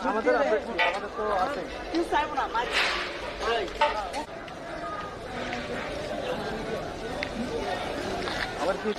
আমাদের তো আছে। আবার কি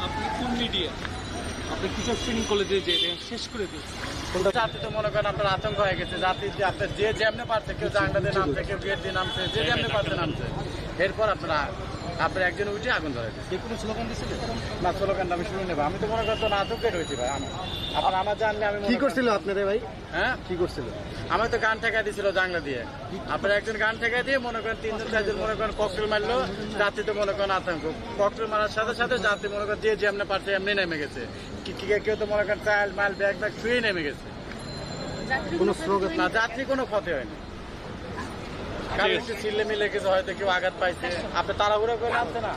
আপনি কোন মিডিয়া আপনি কিশোর ট্রেনিং কলেজে যে শেষ করে দিয়েছেন? জাতি তো মনে করেন আপনার আতঙ্ক হয়ে গেছে। জাতি আপনার যে যেমনি পারছে, কেউ জানলা দিয়ে নামছে, কেউ গেট দিয়ে নামছে, যে যেমনি পারছে নামছে। এরপর আপনার একজন উঠে আগুন ধরে দিচ্ছে। যে কোনো স্লোগান দিয়েছিলেন? না, স্লোগানটা আমি শুনে নেবো। আমি তো মনে করতো না, আতঙ্কে রয়েছি ভাই। আমার জানলে আমি কি করছিল আপনারা ভাই? হ্যাঁ, কি করছিল? আমার তো গান ঠেকাই দিয়েছিল জানলা দিয়ে। আপনার একজন গান ঠেকাই দিয়ে মনে করেন 3 জন 4 জন মনে করেন ককটেল মারলো। যাত্রী তো মনে করেন আতঙ্ক। ককটেল মারার সাথে সাথে যাত্রী মনে করেন যে যেমনি পারছে এমনি নেমে গেছে। কেউ তো মনে করেন চাল মাল ব্যাগ ছুঁয়ে নেমে গেছে। কোনো স্লোগান না, যাত্রী কোনো ক্ষতি হয়নি। কারণ একটু চিল্লে মিলে কিছু হয়তো কেউ আঘাত পাইছে। আপনি তাড়াহুড়ো করে নামছে না।